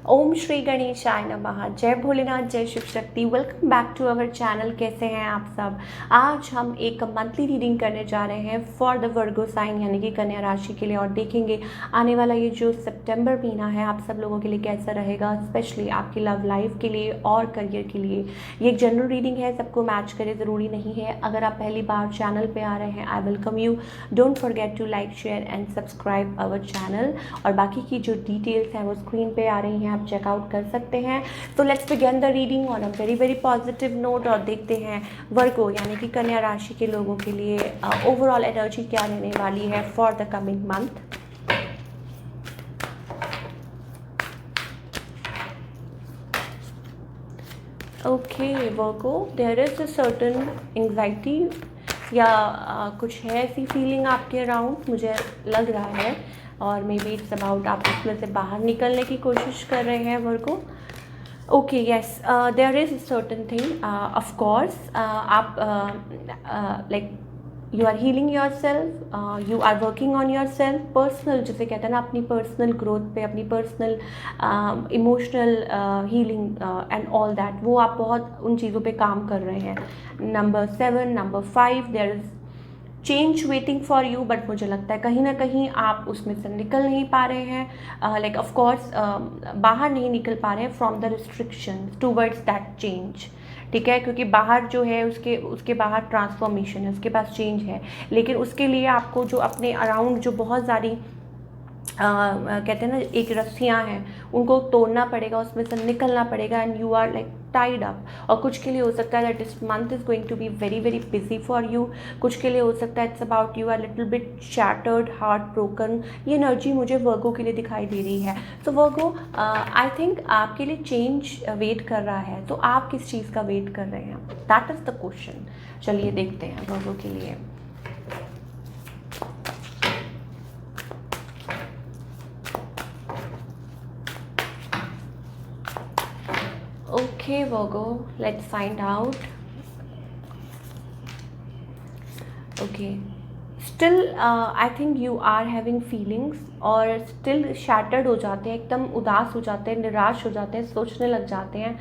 ओम श्री गणेशाय नमः। जय भोलेनाथ, जय Shiv Shakti. Welcome back to our channel. कैसे हैं आप सब। आज हम एक मंथली रीडिंग करने जा रहे हैं फॉर द वर्गो साइन यानी कि कन्या राशि के लिए, और देखेंगे आने वाला ये जो सितंबर महीना है आप सब लोगों के लिए कैसा रहेगा, स्पेशली आपकी लव लाइफ के लिए और करियर के लिए। ये एक जनरल रीडिंग है, सबको मैच करे ज़रूरी नहीं है। अगर आप पहली बार चैनल पर आ रहे हैं, I welcome you. Don't forget to like, share and subscribe our channel. और बाकी की जो डिटेल्स हैं वो स्क्रीन पे आ रही हैं, आप चेकआउट कर सकते हैं। तो let's begin the reading on a very very positive note और देखते हैं वर्गो यानी कि कन्या राशि के लोगों के लिए ओवरऑल एनर्जी क्या रहने वाली है for the coming month. Okay Virgo, there is a certain anxiety या कुछ है ऐसी फीलिंग आपके अराउंड, मुझे लग रहा है। और मे बी इट्स अबाउट आप उसमें से बाहर निकलने की कोशिश कर रहे हैं Virgo. Okay yes, there is certain thing of course आप like you are healing yourself, you are working on yourself personal, जिसे कहते हैं ना अपनी पर्सनल ग्रोथ पे, अपनी personal emotional healing and all that, वो आप बहुत उन चीज़ों पे काम कर रहे हैं। Number 7, number 5, there is change waiting for you, but मुझे लगता है कहीं ना कहीं आप उसमें से निकल नहीं पा रहे हैं। लाइक ऑफ कोर्स बाहर नहीं निकल पा रहे हैं from the restriction towards that change. ठीक है, क्योंकि बाहर जो है उसके बाहर ट्रांसफॉर्मेशन है, उसके पास चेंज है, लेकिन उसके लिए आपको जो अपने अराउंड जो बहुत सारी कहते हैं ना एक रस्सियाँ हैं, उनको तोड़ना पड़ेगा, उसमें से निकलना पड़ेगा। And you are like tied up. और कुछ के लिए हो सकता है that this month is going to be very very busy for you. कुछ के लिए हो सकता है it's about you are little bit shattered, heart broken. ये एनर्जी मुझे वर्गो के लिए दिखाई दे रही है। तो वर्गो आई थिंक आपके लिए चेंज वेट कर रहा है, तो आप किस चीज़ का वेट कर रहे हैं, दैट इज़ द क्वेश्चन। चलिए देखते हैं वर्गो के लिए। Okay, Virgo, let's find out. Okay, still I think you are having feelings, और still shattered हो जाते हैं, एकदम उदास हो जाते हैं, निराश हो जाते हैं, सोचने लग जाते हैं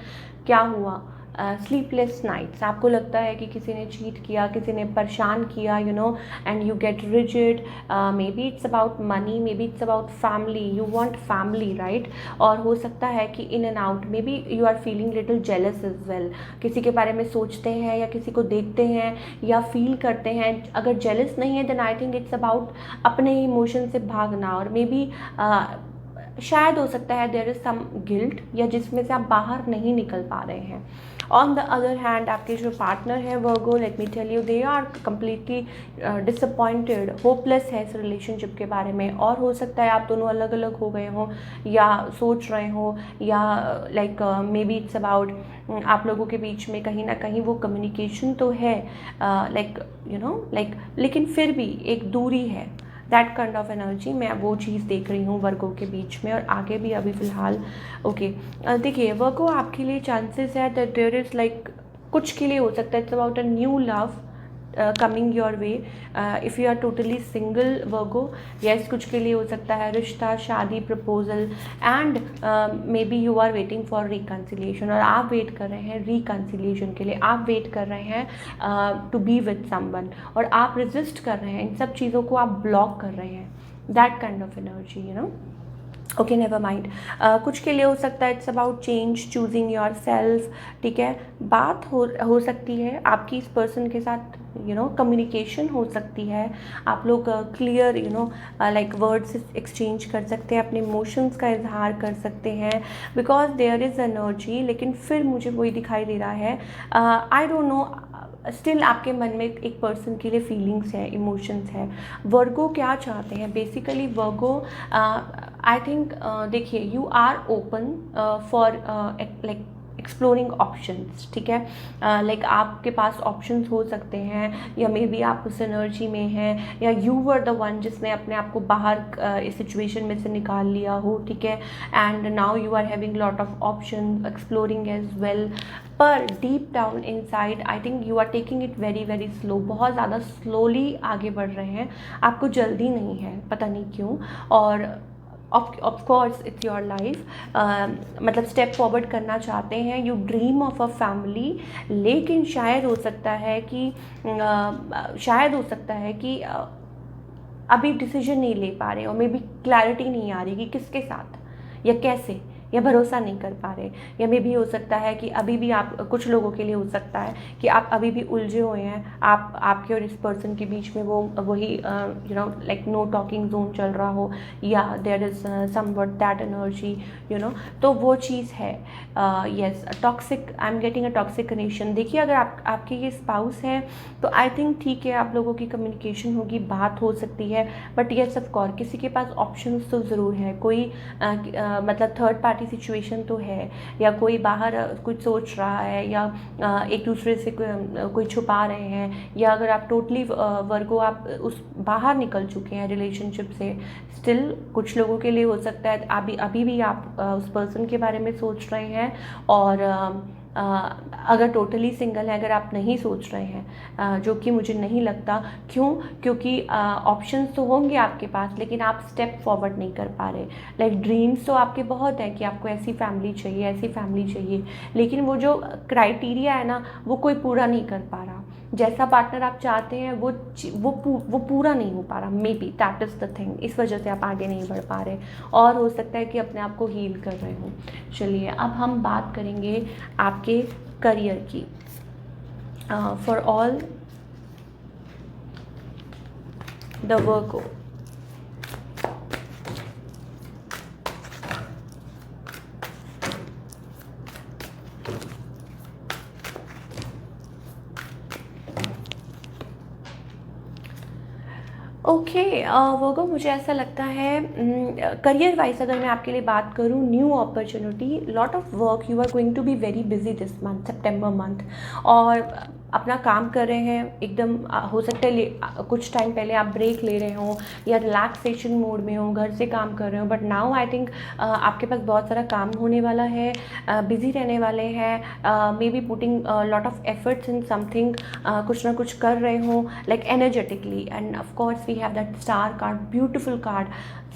क्या हुआ। स्लीपलेस नाइट्स, आपको लगता है कि किसी ने चीट किया, किसी ने परेशान किया, you know, and you get rigid. Maybe it's about money, maybe it's about family, you want family right. और हो सकता है कि in and out maybe you are feeling little jealous is well. किसी के बारे में सोचते हैं या किसी को देखते हैं या फील करते हैं, अगर जेलस नहीं है then I think it's about अपने इमोशन से भागना। और मे बी शायद हो सकता है देयर इज़ सम गिल्ट, या जिसमें से आप बाहर नहीं निकल पा रहे हैं। ऑन द अदर हैंड आपके जो पार्टनर है Virgo, let me tell you, they are completely disappointed, hopeless है इस रिलेशनशिप के बारे में। और हो सकता है आप दोनों अलग अलग हो गए हों या सोच रहे हों, या like may be it's about आप लोगों के बीच में कहीं ना कहीं वो कम्युनिकेशन तो है, लाइक यू नो लाइक, लेकिन फिर भी एक दूरी है। दैट काइंड ऑफ एनर्जी मैं वो चीज़ देख रही हूँ वर्गो के बीच में, और आगे भी अभी फ़िलहाल। ओके देखिए वर्गो, आपके लिए चांसेस है दैट देयर इज़ लाइक, कुछ के लिए हो सकता है it's about a new love coming your way. If you are totally single Virgo, yes, कुछ के लिए हो सकता है रिश्ता, शादी, proposal, and maybe you are waiting for reconciliation, और आप वेट कर रहे हैं रिकन्सिलिएशन के लिए, आप वेट कर रहे हैं टू बी विथ समवन, और आप रेजिस्ट कर रहे हैं, इन सब चीज़ों को आप ब्लॉक कर रहे हैं। That kind of energy, you know. Okay never mind, कुछ के लिए हो सकता है it's about change, choosing your self. ठीक है, बात हो सकती है आपकी इस पर्सन के साथ, यू नो, कम्युनिकेशन हो सकती है, आप लोग clear you know like words exchange कर सकते हैं, अपने इमोशंस का इजहार कर सकते हैं, बिकॉज देयर इज़ एनर्जी। लेकिन फिर मुझे वही दिखाई दे रहा है, आई डोंट नो, स्टिल आपके मन में एक पर्सन के लिए फीलिंग्स है, इमोशंस है। वर्गो क्या चाहते हैं बेसिकली वर्गो, आई थिंक देखिए you are open for like exploring options. ठीक है, लाइक आपके पास ऑप्शंस हो सकते हैं, या मे बी आप उस एनर्जी में हैं, या यू वर द वन जिसने अपने आप को बाहर इस सिचुएशन में से निकाल लिया हो। ठीक है, and now you are having lot of option exploring as well, पर deep down inside I think you are taking it very very slow, बहुत ज़्यादा स्लोली आगे बढ़ रहे हैं, आपको जल्दी नहीं है, पता नहीं क्यों। और of course it's your life, मतलब स्टेप फॉरवर्ड करना चाहते हैं, you dream of a family, लेकिन शायद हो सकता है कि अभी डिसीजन नहीं ले पा रहे, और मे बी क्लैरिटी नहीं आ रही कि किसके साथ या कैसे, या भरोसा नहीं कर पा रहे, या मे भी हो सकता है कि अभी भी आप, कुछ लोगों के लिए हो सकता है कि आप अभी भी उलझे हुए हैं, आपके और इस पर्सन के बीच में वो वही लाइक नो टॉकिंग जोन चल रहा हो, या there is somewhat that energy, तो वो चीज़ है। Yes, toxic, I am getting a toxic connection. देखिए, अगर आपके ये स्पाउस है तो आई थिंक ठीक है, आप लोगों की कम्युनिकेशन होगी, बात हो सकती है, बट येस ऑफ कोर्स किसी के पास ऑप्शंस तो ज़रूर है, कोई मतलब थर्ड पार्टी सिचुएशन तो है, या कोई बाहर कुछ सोच रहा है, या एक दूसरे से कोई छुपा रहे हैं, या अगर आप टोटली वर्गो आप उस बाहर निकल चुके हैं रिलेशनशिप से, स्टिल कुछ लोगों के लिए हो सकता है अभी भी आप उस पर्सन के बारे में सोच रहे हैं, और अगर टोटली सिंगल है, अगर आप नहीं सोच रहे हैं, जो कि मुझे नहीं लगता, क्यों? क्योंकि ऑप्शंस तो होंगे आपके पास, लेकिन आप स्टेप फॉरवर्ड नहीं कर पा रहे। लाइक ड्रीम्स तो आपके बहुत हैं कि आपको ऐसी फैमिली चाहिए, ऐसी फैमिली चाहिए, लेकिन वो जो क्राइटेरिया है ना, वो कोई पूरा नहीं कर पा रहा। जैसा पार्टनर आप चाहते हैं वो पूरा नहीं हो पा रहा, may be that is the thing, इस वजह से आप आगे नहीं बढ़ पा रहे, और हो सकता है कि अपने आप को हील कर रहे हो। चलिए, अब हम बात करेंगे आपके करियर की। For all the Virgo, okay, Virgo, मुझे ऐसा लगता है करियर वाइज अगर मैं आपके लिए बात करूँ, new opportunity, lot of work, you are going to be very busy this month, सितंबर मंथ, और अपना काम कर रहे हैं एकदम, हो सकता है कुछ टाइम पहले आप ब्रेक ले रहे हो या रिलैक्सेशन मोड में हो, घर से काम कर रहे हो, बट नाउ आई थिंक आपके पास बहुत सारा काम होने वाला है, बिजी रहने वाले हैं, maybe putting lot of efforts in something, कुछ ना कुछ कर रहे हो, like energetically, and of course we have that star card, beautiful card,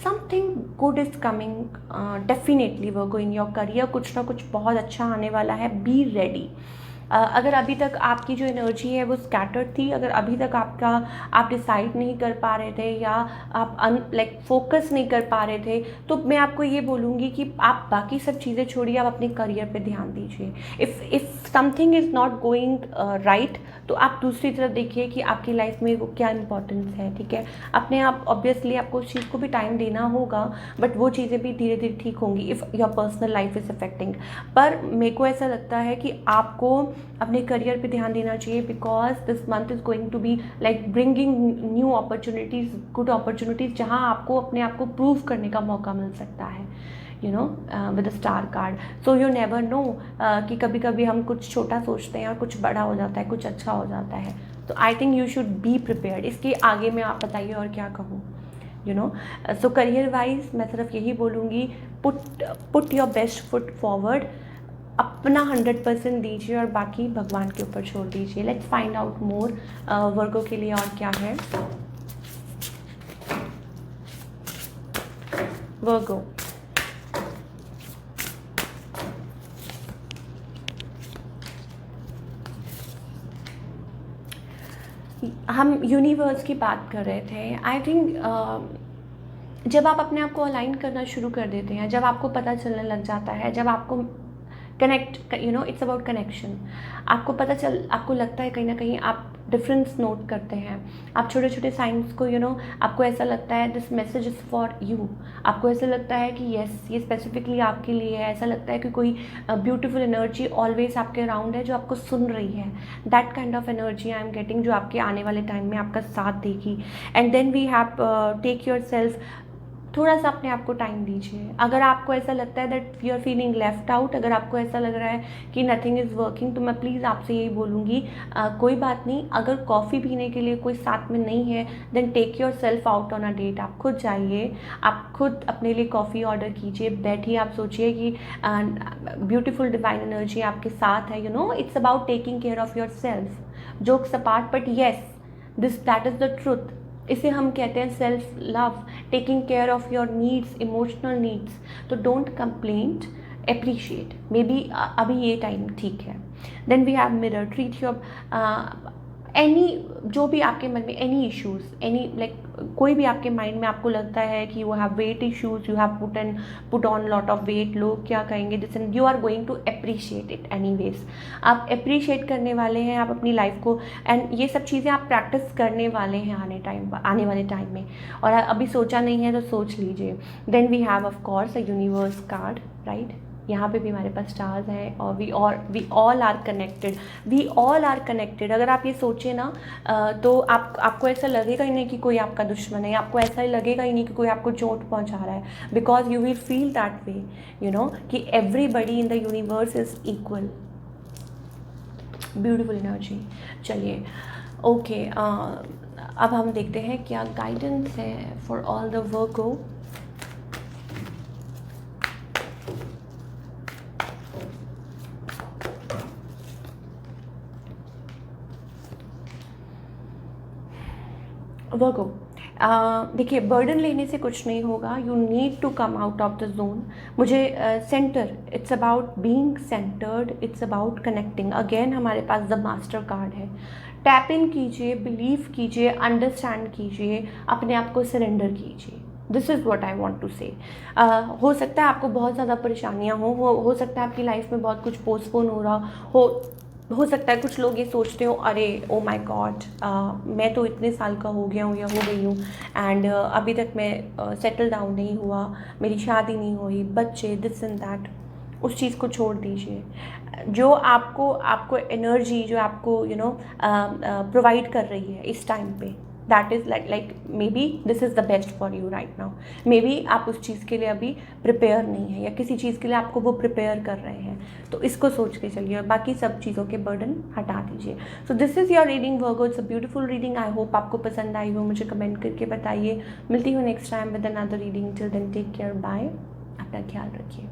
something good is coming definitely Virgo in your career, कुछ ना कुछ बहुत अच्छा आने वाला है, बी रेडी। अगर अभी तक आपकी जो एनर्जी है वो स्कैटर्ड थी, अगर अभी तक आप डिसाइड नहीं कर पा रहे थे, या आप लाइक फोकस नहीं कर पा रहे थे, तो मैं आपको ये बोलूँगी कि आप बाकी सब चीज़ें छोड़िए, आप अपने करियर पे ध्यान दीजिए। If something is not going right, तो आप दूसरी तरफ देखिए कि आपकी लाइफ में वो क्या इंपॉर्टेंस है, ठीक है? अपने आप ऑब्वियसली आपको उस चीज़ को भी टाइम देना होगा, बट वो चीज़ें भी धीरे धीरे ठीक होंगी if your personal life is affecting. पर मेरे को ऐसा लगता है कि आपको अपने करियर पे ध्यान देना चाहिए, because this month is going to be like bringing new opportunities, good opportunities, जहाँ आपको अपने आप को प्रूव करने का मौका मिल सकता है, with star card. So you never know कि कभी कभी हम कुछ छोटा सोचते हैं और कुछ बड़ा हो जाता है, कुछ अच्छा हो जाता है, तो आई think you should be prepared. इसके आगे में आप बताइए और क्या कहूँ, सो करियर वाइज मैं सिर्फ यही बोलूँगी, put your best foot forward, अपना 100% दीजिए, और बाकी भगवान के ऊपर छोड़ दीजिए। लेट्स फाइंड आउट मोर वर्गो के लिए और क्या है। वर्गो, हम यूनिवर्स की बात कर रहे थे। आई थिंक जब आप अपने आप को अलाइन करना शुरू कर देते हैं, जब आपको पता चलने लग जाता है, जब आपको कनेक्ट, इट्स अबाउट कनेक्शन, आपको लगता है कहीं ना कहीं आप डिफरेंस नोट करते हैं, आप छोटे छोटे साइंस को, आपको ऐसा लगता है this message is for you, आपको ऐसा लगता है कि येस ये स्पेसिफिकली आपके लिए है, ऐसा लगता है कि कोई ब्यूटीफुल एनर्जी ऑलवेज आपके अराउंड है जो आपको सुन रही है, that kind of energy I am getting, जो आपके आने वाले टाइम में आपका साथ देगी। And then we have take your self सा अपने आप को टाइम दीजिए। अगर आपको ऐसा लगता है that you are feeling left out, अगर आपको ऐसा लग रहा है कि नथिंग इज़ वर्किंग, तो मैं प्लीज़ आपसे यही बोलूँगी, कोई बात नहीं, अगर कॉफ़ी पीने के लिए कोई साथ में नहीं है, then take your self out on a date, आप खुद जाइए, आप खुद अपने लिए कॉफ़ी ऑर्डर कीजिए, बैठिए, आप सोचिए कि ब्यूटीफुल डिवाइन एनर्जी आपके साथ है, it's about taking care of yourself, jokes apart, but yes that is the truth, इसे हम कहते हैं self love, taking care of your needs, emotional needs. तो don't complaint, appreciate. Maybe अभी ये टाइम ठीक है। Then we have mirror, treat your any, जो भी आपके मन में एनी इश्यूज, एनी लाइक कोई भी आपके माइंड में आपको लगता है कि you have weight issues, you have put on lot of weight, लोग क्या कहेंगे, this and you are going to appreciate it any ways. आप अप्रिशिएट करने वाले हैं आप अपनी लाइफ को, एंड ये सब चीज़ें आप प्रैक्टिस करने वाले हैं आने वाले टाइम में, और अभी सोचा नहीं है तो सोच लीजिए। Then we have of course a universe card, right. यहाँ पे भी हमारे पास स्टार्स हैं, और we all are connected, we all are connected. अगर आप ये सोचें ना तो आपको ऐसा लगेगा ही नहीं कि कोई आपका दुश्मन है, आपको ऐसा ही लगेगा ही नहीं कि कोई आपको चोट पहुँचा रहा है, because you will feel that way, you know, कि everybody in the universe is equal. Beautiful energy. चलिए ओके, अब हम देखते हैं क्या गाइडेंस है for all the Virgo. Virgo, देखिए बर्डन लेने से कुछ नहीं होगा, you need to come out of the zone. मुझे centre, it's about being centred, it's about connecting. Again हमारे पास द मास्टर कार्ड है। टैप इन कीजिए, बिलीव कीजिए, अंडरस्टैंड कीजिए, अपने आप को सरेंडर कीजिए। This is what I want to say. हो सकता है आपको बहुत ज़्यादा परेशानियाँ हो सकता है आपकी लाइफ में बहुत कुछ पोस्टपोन हो रहा हो सकता है कुछ लोग ये सोचते हो, अरे ओ माय गॉड, मैं तो इतने साल का हो गया हूँ या हो गई हूँ, एंड अभी तक मैं सेटल डाउन नहीं हुआ, मेरी शादी नहीं हुई, बच्चे, दिस एंड दैट। उस चीज़ को छोड़ दीजिए। जो आपको एनर्जी जो आपको प्रोवाइड कर रही है इस टाइम पे, that is like may be this is the best for you right now. May be आप उस चीज़ के लिए अभी प्रिपेयर नहीं है, या किसी चीज़ के लिए आपको वो प्रिपेयर कर रहे हैं, तो इसको सोच के चलिए, और बाकी सब चीज़ों के बर्डन हटा दीजिए। So this is your reading Virgo, it's a beautiful reading. I hope आपको पसंद आई हो, मुझे कमेंट करके बताइए। मिलती हूँ next time with another reading. Till then take care, bye, अपना ख्याल रखिए।